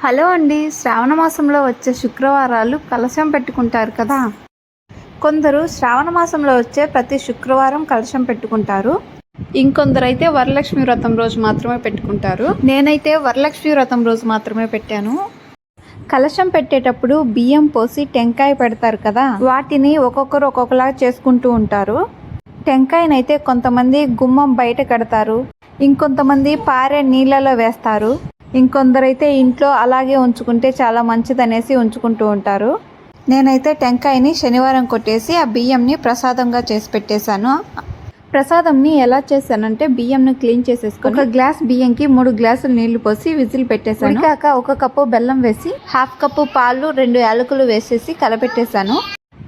Hello అండి, శ్రావణ మాసంలో వచ్చే శుక్రవారాలు కలశం పెట్టుకుంటారు కదా. కొందరు శ్రావణ మాసంలో వచ్చే ప్రతి శుక్రవారం కలశం పెట్టుకుంటారు. ఇంకొందరు అయితే వరలక్ష్మి వ్రతం రోజు మాత్రమే పెట్టుకుంటారు. నేనైతే వరలక్ష్మి వ్రతం రోజు మాత్రమే పెట్టాను. కలశం పెట్టేటప్పుడు బియ్యం పోసి టెంకాయ పెడతారు కదా, వాటిని ఒక్కొక్కరు ఒక్కొక్కలా చేసుకుంటూ ఉంటారు. టెంకాయనైతే కొంతమంది గుమ్మం బయట కడతారు, ఇంకొంతమంది పారే నీళ్ళలో వేస్తారు, ఇంకొందరైతే ఇంట్లో అలాగే ఉంచుకుంటే చాలా మంచిదనేసి ఉంచుకుంటూ ఉంటారు. నేనైతే టెంకాయని శనివారం కొట్టేసి ఆ బియ్యంని ప్రసాదంగా చేసి పెట్టేశాను. ప్రసాదంని ఎలా చేశానంటే బియ్యంని క్లీన్ చేసేసుకొని ఒక గ్లాస్ బియ్యంకి 3 గ్లాసులు నీళ్లు పోసి విజిల్ పెట్టేశాను. ఉడికాక 1 కప్పు బెల్లం వేసి 1/2 కప్పు పాలు 2 యాలకులు వేసేసి కలపెట్టేశాను.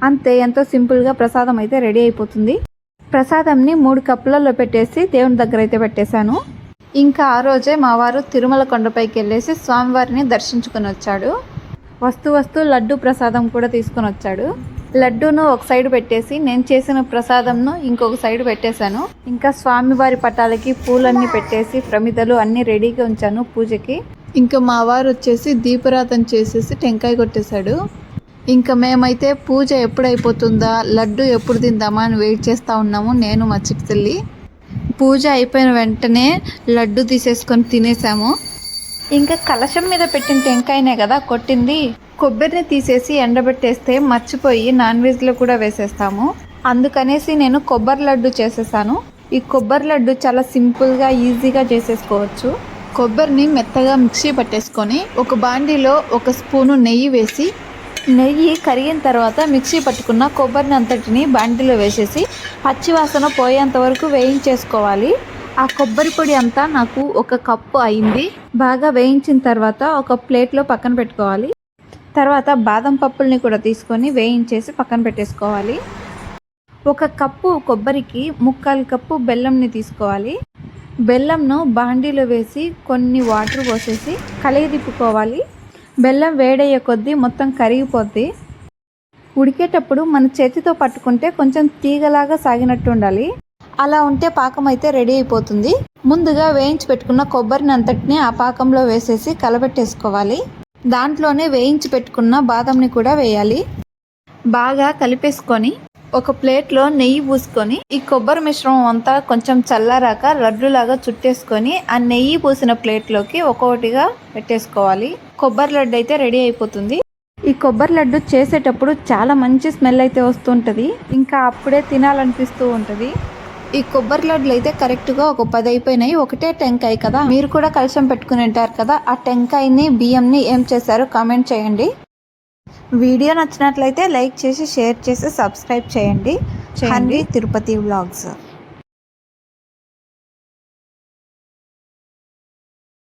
అంతే, ఎంతో సింపుల్గా ప్రసాదం అయితే రెడీ అయిపోతుంది. ప్రసాదంని 3 కప్పులలో పెట్టేసి దేవుని దగ్గర అయితే పెట్టేశాను. ఇంకా ఆ రోజే మా వారు తిరుమల కొండపైకి వెళ్ళేసి స్వామివారిని దర్శించుకొని వచ్చాడు. వస్తూ లడ్డు ప్రసాదం కూడా తీసుకొని వచ్చాడు. లడ్డూను ఒక సైడ్ పెట్టేసి నేను చేసిన ప్రసాదంను ఇంకొక సైడ్ పెట్టేశాను. ఇంకా స్వామివారి పటాలకి పూలన్నీ పెట్టేసి ప్రమిదలు అన్నీ రెడీగా ఉంచాను పూజకి. ఇంకా మా వారు వచ్చేసి దీపారాధన చేసేసి టెంకాయ కొట్టేశాడు. ఇంకా మేమైతే పూజ ఎప్పుడైపోతుందా, లడ్డు ఎప్పుడు తిందామా అని వెయిట్ చేస్తూ ఉన్నాము, నేను మా చిక్తల్లి. పూజ అయిపోయిన వెంటనే లడ్డు తీసేసుకొని తినేసాము. ఇంకా కలశం మీద పెట్టిన టెంకాయనే కదా కొట్టింది, కొబ్బరిని తీసేసి ఎండబెట్టేస్తే మర్చిపోయి నాన్ వెజ్లో కూడా వేసేస్తాము. అందుకనేసి నేను కొబ్బరి లడ్డు చేసేసాను. ఈ కొబ్బరి లడ్డు చాలా సింపుల్గా ఈజీగా చేసేసుకోవచ్చు. కొబ్బరిని మెత్తగా మిక్సీ పట్టేసుకొని ఒక బాండీలో 1 స్పూను నెయ్యి వేసి, నెయ్యి కరిగిన తర్వాత మిక్సీ పట్టుకున్న కొబ్బరిని అంతటిని బాండీలో వేసేసి పచ్చివాసన పోయేంత వరకు వేయించేసుకోవాలి. ఆ కొబ్బరి పొడి అంతా నాకు 1 కప్పు అయింది. బాగా వేయించిన తర్వాత ఒక ప్లేట్లో పక్కన పెట్టుకోవాలి. తర్వాత బాదం పప్పుల్ని కూడా తీసుకొని వేయించేసి పక్కన పెట్టేసుకోవాలి. 1 కప్పు కొబ్బరికి 3/4 కప్పు బెల్లంని తీసుకోవాలి. బెల్లంను బాండీలో వేసి కొన్ని వాటర్ పోసేసి కలిగిదిప్పుకోవాలి. బెల్లం వేడయ్యే కొద్దీ మొత్తం కరిగిపోద్ది. ఉడికేటప్పుడు మన చేతితో పట్టుకుంటే కొంచెం తీగలాగా సాగినట్టు ఉండాలి. అలా ఉంటే పాకం అయితే రెడీ అయిపోతుంది. ముందుగా వేయించి పెట్టుకున్న కొబ్బరిని అంతటిని ఆ పాకంలో వేసేసి కలబెట్టేసుకోవాలి. దాంట్లోనే వేయించి పెట్టుకున్న బాదంని కూడా వేయాలి. బాగా కలిపేసుకొని ఒక ప్లేట్లో నెయ్యి పూసుకొని ఈ కొబ్బరి మిశ్రమం అంతా కొంచెం చల్లారాక లడ్డులాగా చుట్టేసుకొని ఆ నెయ్యి పూసిన ప్లేట్లోకి ఒక్కొక్కటిగా పెట్టేసుకోవాలి. కొబ్బరి లడ్డు అయితే రెడీ అయిపోతుంది. ఈ కొబ్బరి లడ్డు చేసేటప్పుడు చాలా మంచి స్మెల్ అయితే వస్తుంటుంది. ఇంకా అప్పుడే తినాలనిపిస్తూ ఉంటుంది. ఈ కొబ్బరి లడ్డులు అయితే కరెక్ట్గా ఒక 10 అయిపోయినాయి. ఒకటే టెంకాయ కదా, మీరు కూడా కలశం పెట్టుకుని ఉంటారు కదా, ఆ టెంకాయని బియ్యంని ఏం చేశారో కామెంట్ చేయండి. వీడియో నచ్చినట్లయితే లైక్ చేసి షేర్ చేసి సబ్స్క్రైబ్ చేయండి. తిరుపతి వ్లాగ్స్.